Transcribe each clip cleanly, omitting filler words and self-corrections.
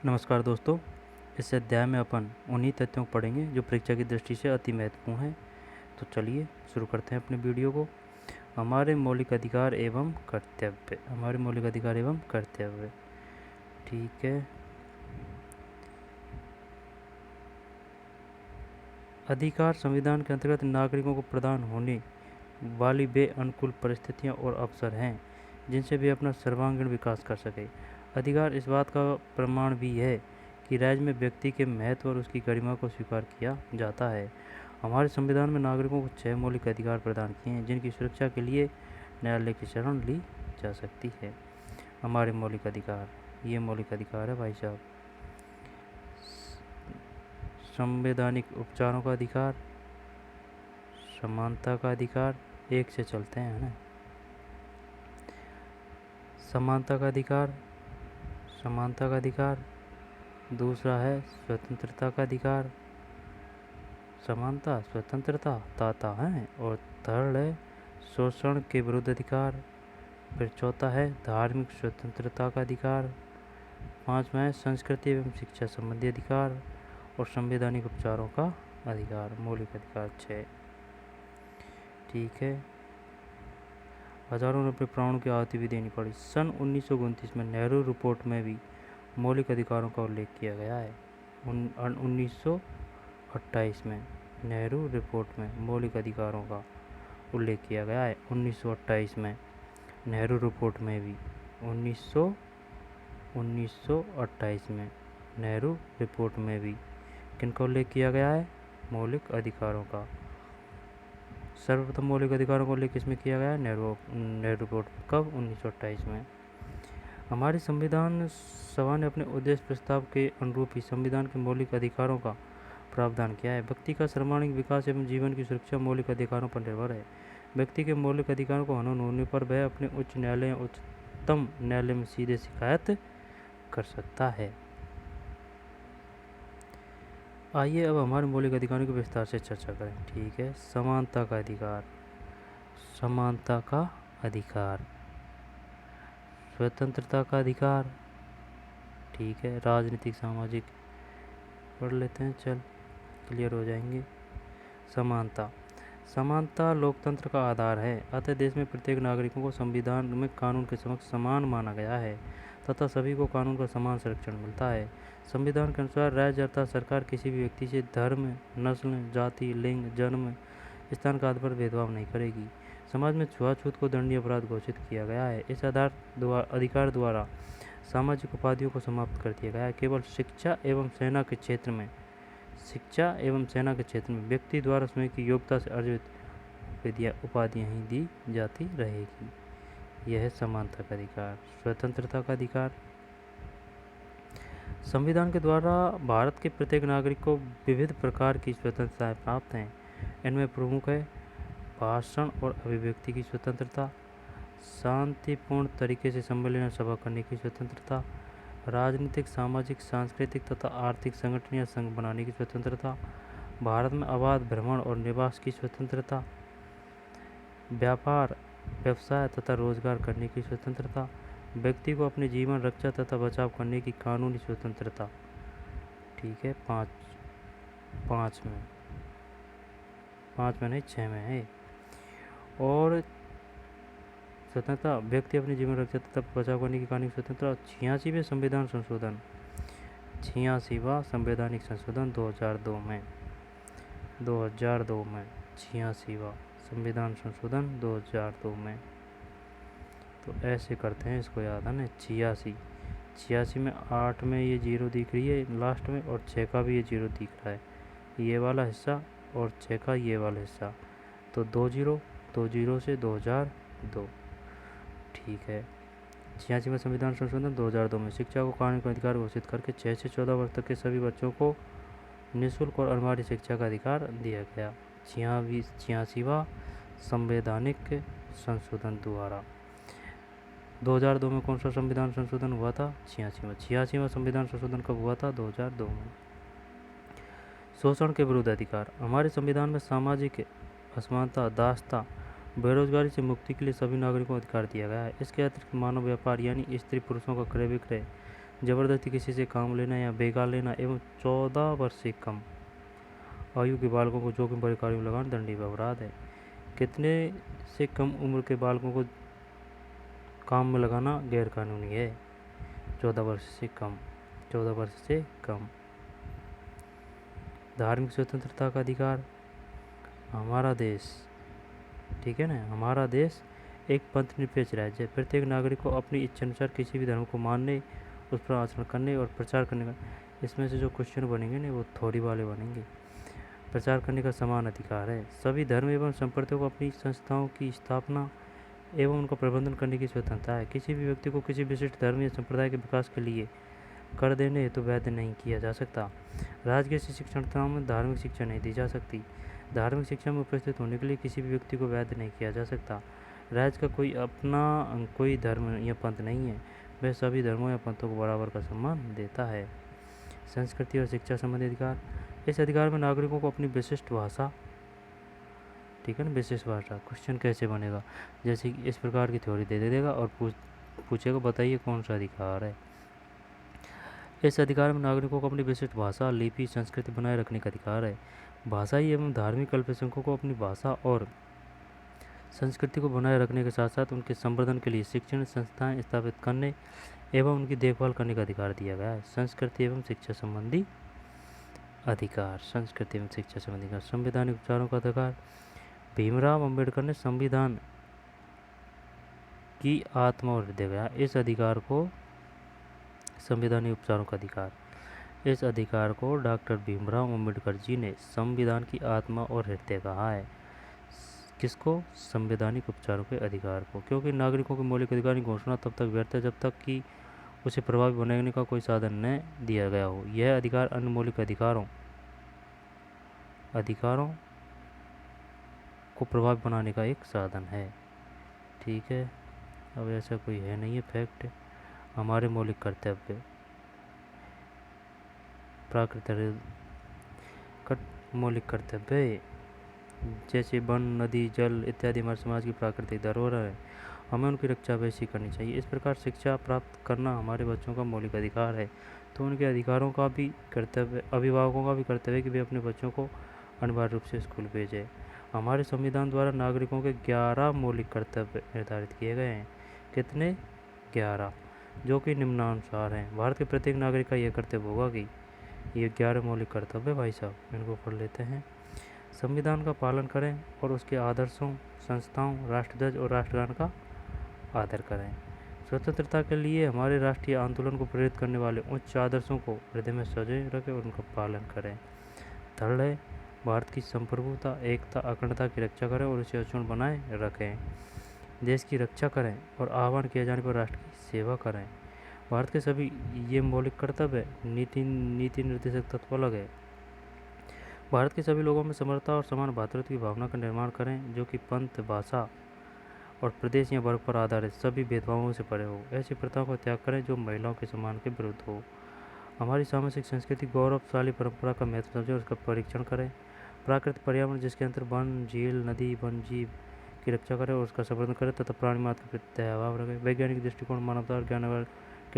नमस्कार दोस्तों। इस अध्याय में अपन उन्हीं तथ्यों को पढ़ेंगे जो परीक्षा की दृष्टि से अति महत्वपूर्ण हैं। तो चलिए शुरू करते हैं अपने वीडियो को। हमारे मौलिक अधिकार एवं कर्तव्य। ठीक है। अधिकार संविधान के अंतर्गत नागरिकों को प्रदान होने वाली वे अनुकूल परिस्थितियां और अवसर हैं जिनसे वे अपना सर्वांगीण विकास कर सके। अधिकार इस बात का प्रमाण भी है कि राज्य में व्यक्ति के महत्व और उसकी गरिमा को स्वीकार किया जाता है। हमारे संविधान में नागरिकों को 6 मौलिक अधिकार प्रदान किए हैं जिनकी सुरक्षा के लिए न्यायालय की शरण ली जा सकती है। हमारे मौलिक अधिकार, ये मौलिक अधिकार है भाई साहब। संवैधानिक उपचारों का अधिकार, समानता का अधिकार, एक से चलते हैं ना। समानता का अधिकार, दूसरा है स्वतंत्रता का अधिकार, समानता स्वतंत्रता ताता है, और थर्ड है शोषण के विरुद्ध अधिकार, फिर चौथा है धार्मिक स्वतंत्रता का अधिकार, पांचवा है संस्कृति एवं शिक्षा संबंधी अधिकार, और संवैधानिक उपचारों का अधिकार। मौलिक अधिकार 6। ठीक है। हजारों ने अपने प्राणों की आहुति भी देनी पड़ी। सन 1929 में नेहरू रिपोर्ट में भी मौलिक अधिकारों का उल्लेख किया गया है। 1928 में नेहरू रिपोर्ट में मौलिक अधिकारों का उल्लेख किया गया है। 1928 में नेहरू रिपोर्ट में भी 1928 में नेहरू रिपोर्ट में भी किनका उल्लेख किया गया है? मौलिक अधिकारों का। सर्वप्रथम मौलिक अधिकारों का उल्लेख किसमें किया गया है? नेहरू रिपोर्ट। कब? 1928 में। हमारी संविधान सभा ने अपने उद्देश्य प्रस्ताव के अनुरूप ही संविधान के मौलिक अधिकारों का प्रावधान किया है। व्यक्ति का सर्वांगीण विकास एवं जीवन की सुरक्षा मौलिक अधिकारों पर निर्भर है। व्यक्ति के मौलिक अधिकारों को हनन होने पर वह अपने उच्च न्यायालय या उच्चतम न्यायालय में सीधे शिकायत कर सकता है। आइए अब हमारे मौलिक अधिकारों की विस्तार से चर्चा करें। ठीक है। समानता का अधिकार, स्वतंत्रता का अधिकार, ठीक है, राजनीतिक सामाजिक पढ़ लेते हैं, चल क्लियर हो जाएंगे। समानता लोकतंत्र का आधार है, अतः देश में प्रत्येक नागरिकों को संविधान में कानून के समक्ष समान माना गया है तथा सभी को कानून का समान संरक्षण मिलता है। संविधान के अनुसार राज्य अर्थात सरकार किसी भी व्यक्ति से धर्म, नस्ल, जाति, लिंग, जन्म स्थान का आधार पर भेदभाव नहीं करेगी। समाज में छुआछूत को दंडनीय अपराध घोषित किया गया है। इस अधिकार द्वारा सामाजिक उपाधियों को समाप्त कर दिया गया है। केवल शिक्षा एवं सेना के क्षेत्र में व्यक्ति द्वारा स्वयं की योग्यता से अर्जित उपाधियां ही दी जाती रहेगी। यह है समानता का अधिकार। स्वतंत्रता का अधिकार, संविधान के द्वारा भारत के प्रत्येक नागरिक को विविध प्रकार की स्वतंत्रताएं प्राप्त हैं। इनमें प्रमुख है भाषण और अभिव्यक्ति की स्वतंत्रता, शांतिपूर्ण तरीके से सम्मेलन और सभा करने की स्वतंत्रता, राजनीतिक, सामाजिक, सांस्कृतिक तथा आर्थिक संगठन या संघ बनाने की स्वतंत्रता, भारत में अबाध भ्रमण और निवास की स्वतंत्रता, व्यापार, व्यवसाय तथा रोजगार करने की स्वतंत्रता, व्यक्ति को अपने जीवन रक्षा तथा बचाव करने की कानूनी स्वतंत्रता। ठीक है। 5 में नहीं, 6 में है। और स्वतंत्रता, व्यक्ति अपने जीवन रक्षा तथा बचाव करने की कानूनी स्वतंत्रता। 86वें संविधान संशोधन, 86वां संवैधानिक संशोधन 2002 में 86वां संविधान संशोधन 2002 में। तो ऐसे करते हैं, इसको याद है ना। 86 में 8 में ये 0 दिख रही है लास्ट में, और 6 का भी ये 0 दिख रहा है, ये वाला हिस्सा, और 6 का ये वाला हिस्सा। तो 20 से 2002। ठीक है। 86वां संविधान संशोधन 2002 में शिक्षा को कानूनी का अधिकार घोषित करके 6 से 14 वर्ष तक के सभी बच्चों को निःशुल्क और अनिवार्य शिक्षा का अधिकार दिया गया। 86वां संवैधानिक संशोधन द्वारा 2002 में कौन सा संविधान संशोधन हुआ था? 86वां संविधान संशोधन कब हुआ था? 2002 में। शोषण के विरुद्ध अधिकार, हमारे संविधान में सामाजिक असमानता, दासता, बेरोजगारी से मुक्ति के लिए सभी नागरिकों को अधिकार दिया गया है। इसके अतिरिक्त मानव व्यापार यानी स्त्री पुरुषों का क्रय विक्रय, जबरदस्ती किसी से काम लेना या बेकार लेना एवं 14 वर्ष से कम आयु के बालकों को जोखिम भरे कार्यों में लगाना दंडनीय अपराध है। कितने से कम उम्र के बालकों को काम में लगाना गैर कानूनी है? 14 वर्ष से कम। 14 वर्ष से कम। धार्मिक स्वतंत्रता का अधिकार। हमारा देश, ठीक है ना, हमारा देश एक पंथ निरपेक्ष राज्य है। प्रत्येक नागरिक को अपनी इच्छा अनुसार किसी भी धर्म को मानने, उस पर आचरण करने और प्रचार करने का, इसमें से जो क्वेश्चन बनेंगे ना वो थोड़ी वाले बनेंगे, प्रचार करने का समान अधिकार है। सभी धर्म एवं संप्रदायों को अपनी संस्थाओं की स्थापना एवं उनका प्रबंधन करने की स्वतंत्रता है। किसी भी व्यक्ति को किसी विशिष्ट धर्म या संप्रदाय के विकास के लिए कर देने हेतु वैध नहीं किया जा सकता। राज्य के शिक्षण संस्थाओं में धार्मिक शिक्षा नहीं दी जा सकती। धार्मिक शिक्षा में उपस्थित होने के लिए किसी भी व्यक्ति को वैध नहीं किया जा सकता। राज्य का कोई अपना कोई धर्म या पंथ नहीं है, वह सभी धर्मों या पंथों को बराबर का सम्मान देता है। संस्कृति और शिक्षा संबंधी अधिकार। इस अधिकार में नागरिकों को अपनी विशिष्ट भाषा, ठीक है ना, विशिष्ट भाषा। क्वेश्चन कैसे बनेगा, जैसे कि इस प्रकार की थ्योरी दे देगा और पूछेगा बताइए कौन सा अधिकार है। इस अधिकार में नागरिकों को अपनी विशिष्ट भाषा, लिपि, संस्कृति बनाए रखने का अधिकार है। भाषाई एवं धार्मिक अल्पसंख्यकों को अपनी भाषा और संस्कृति को बनाए रखने के साथ साथ उनके संवर्धन के लिए शिक्षण संस्थाएं स्थापित करने एवं उनकी देखभाल करने का अधिकार दिया गया है। संस्कृति एवं शिक्षा संबंधी अधिकार। संस्कृति एवं शिक्षा संबंधी अधिकार। संवैधानिक उपचारों का अधिकार। भीमराव अंबेडकर ने संविधान की आत्मा और हृदय गया इस अधिकार को संवैधानिक उपचारों का अधिकार। इस अधिकार को डॉक्टर भीमराव अंबेडकर जी ने संविधान की आत्मा और हृदय कहा है। किसको? संवैधानिक उपचारों के अधिकार को, क्योंकि नागरिकों के मौलिक अधिकार की घोषणा तब तक व्यर्थ है जब तक कि उसे प्रभावी बनाने का कोई साधन न दिया गया हो। यह अधिकार अन्य मौलिक अधिकारों को प्रभावी बनाने का एक साधन है। ठीक है, अब ऐसा कोई है नहीं है फैक्ट। हमारे मौलिक कर्तव्य, मौलिक कर्तव्य जैसे वन, नदी, जल इत्यादि हमारे समाज की प्राकृतिक धरोहर है, हमें उनकी रक्षा वैसी करनी चाहिए। इस प्रकार शिक्षा प्राप्त करना हमारे बच्चों का मौलिक अधिकार है, तो उनके अधिकारों का भी कर्तव्य, अभिभावकों का भी कर्तव्य है कि वे अपने बच्चों को अनिवार्य रूप से स्कूल भेजें। हमारे संविधान द्वारा नागरिकों के 11 मौलिक कर्तव्य निर्धारित किए गए हैं। कितने? 11, जो कि निम्नानुसार हैं। भारत के प्रत्येक नागरिक का यह कर्तव्य होगा कि ये 11 मौलिक कर्तव्य, भाई साहब इनको पढ़ लेते हैं। संविधान का पालन करें और उसके आदर्शों, संस्थाओं, राष्ट्रध्वज और राष्ट्रगान का आदर करें। स्वतंत्रता के लिए हमारे राष्ट्रीय आंदोलन को प्रेरित करने वाले उच्च आदर्शों को हृदय में सजोए रखें और उनका पालन करें। थर्ड है, भारत की संप्रभुता, एकता, अखंडता की रक्षा करें और उसे अक्षुण्ण बनाए रखें। देश की रक्षा करें और आह्वान किए जाने पर राष्ट्र की सेवा करें। भारत के सभी ये मौलिक कर्तव्य नीति निर्देशक तत्व अलग है। भारत के सभी लोगों में समरसता और समान भातृत्व की भावना का निर्माण करें, जो कि पंथ, भाषा और प्रदेश या वर्ग पर आधारित सभी भेदभावों से परे हो। ऐसी प्रथाओं का त्याग करें जो महिलाओं के सम्मान के विरुद्ध हो। हमारी सामाजिक संस्कृति गौरवशाली परंपरा का महत्व समझें और उसका परीक्षण करें। प्राकृतिक पर्यावरण जिसके अंतर वन, झील, नदी, वन जीव की रक्षा करें और उसका संवर्धन करें तथा प्राणी मात्र के प्रति दयाभाव रखें। वैज्ञानिक दृष्टिकोण, मानवता और ज्ञान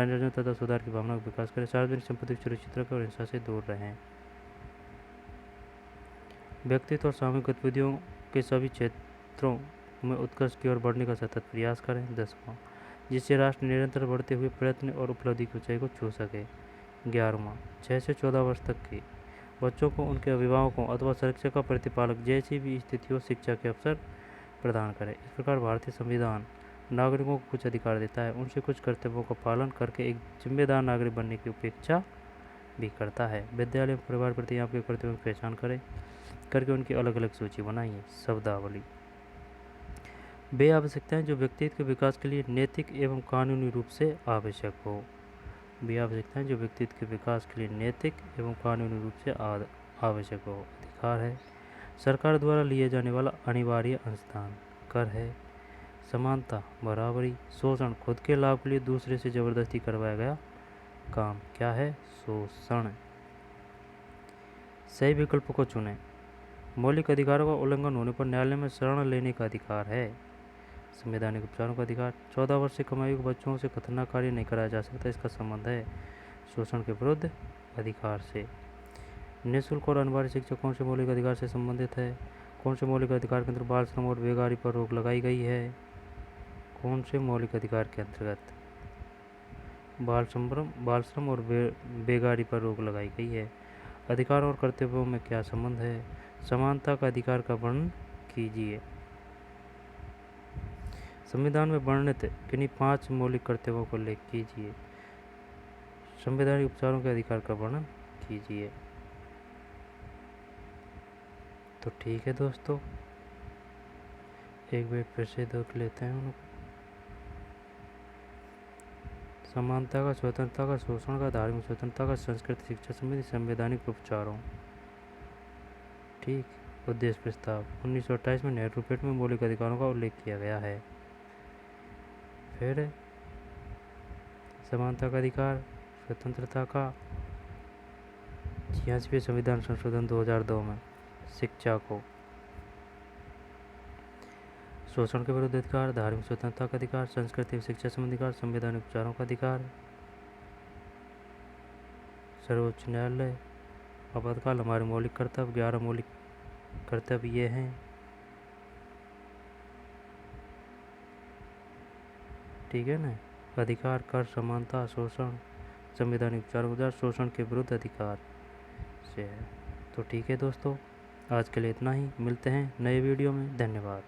अर्जन तथा सुधार की भावना का विकास करें। सार्वजनिक संपत्ति को सुरक्षित रखें और हिंसा से दूर रहें। व्यक्तित्व और सामूहिक गतिविधियों के सभी क्षेत्रों में उत्कर्ष की ओर बढ़ने का सतत प्रयास करें। 10वां, जिससे राष्ट्र निरंतर बढ़ते हुए प्रयत्न और उपलब्धि की ऊंचाई को छू सके। 11वां, 6 से 14 वर्ष तक के बच्चों को उनके अभिभावकों अथवा शिक्षक का प्रतिपालक जैसी भी स्थिति हो शिक्षा के अवसर प्रदान करें। इस प्रकार भारतीय संविधान नागरिकों को कुछ अधिकार देता है, उनसे कुछ कर्तव्यों का पालन करके एक जिम्मेदार नागरिक बनने की अपेक्षा भी करता है। विद्यालय में परिवार प्रति आपके कर्तव्यों की पहचान करें करके उनकी अलग अलग सूची बनाइए। शब्दावली। वे आवश्यकताएं जो व्यक्तित्व के विकास के लिए नैतिक एवं कानूनी रूप से आवश्यक हो। वे आवश्यकताएं जो व्यक्तित्व के विकास के लिए नैतिक एवं कानूनी रूप से आवश्यक हो। अधिकार है, सरकार द्वारा लिए जाने वाला अनिवार्य अंशदान। कर है, समानता, बराबरी। शोषण, खुद के लाभ के लिए दूसरे से जबरदस्ती करवाया गया काम। क्या है? शोषण। सही विकल्प को चुनें। मौलिक अधिकारों का उल्लंघन होने पर न्यायालय में शरण लेने का अधिकार है। संवैधानिक उपचारों का अधिकार। 14 वर्ष से कम आयु के बच्चों से खतरनाक कार्य नहीं कराया जा सकता, इसका संबंध है शोषण के विरुद्ध अधिकार से। निःशुल्क और अनिवार्य शिक्षा कौन से मौलिक अधिकार से संबंधित है? कौन से मौलिक अधिकार के अंतर्गत बाल श्रम और बेगारी पर रोक लगाई गई है? कौन से मौलिक अधिकार के अंतर्गत बाल श्रम और बेगारी पर रोक लगाई गई है? अधिकार और कर्तव्यों में क्या संबंध है? समानता का अधिकार का वर्णन कीजिए। संविधान में वर्णित किन्हीं 5 मौलिक कर्तव्यों को उल्लेख कीजिए। संवैधानिक उपचारों के अधिकार का वर्णन कीजिए। तो ठीक है दोस्तों, एक बार फिर से देख लेते हैं उनको। समानता का, स्वतंत्रता का, शोषण का, धार्मिक स्वतंत्रता का, संस्कृति, शिक्षा संबंधी, संवैधानिक उपचारों। ठीक। उद्देश्य प्रस्ताव 1928 में नेहरू पेट में मौलिक अधिकारों का उल्लेख किया गया है। फिर समानता का अधिकार, स्वतंत्रता का, 86वें संविधान संशोधन 2002 में शिक्षा को, शोषण के विरुद्ध अधिकार, धार्मिक स्वतंत्रता का अधिकार, संस्कृति शिक्षा संबंधी अधिकार, संवैधानिक उपचारों का अधिकार, सर्वोच्च न्यायालय, आपातकाल, हमारे मौलिक कर्तव्य। 11 मौलिक कर्तव्य ये हैं। ठीक है ना? अधिकार, कर, समानता, शोषण, संवैधानिक उपचार, शोषण के विरुद्ध अधिकार से है। तो ठीक है दोस्तों, आज के लिए इतना ही। मिलते हैं नए वीडियो में। धन्यवाद।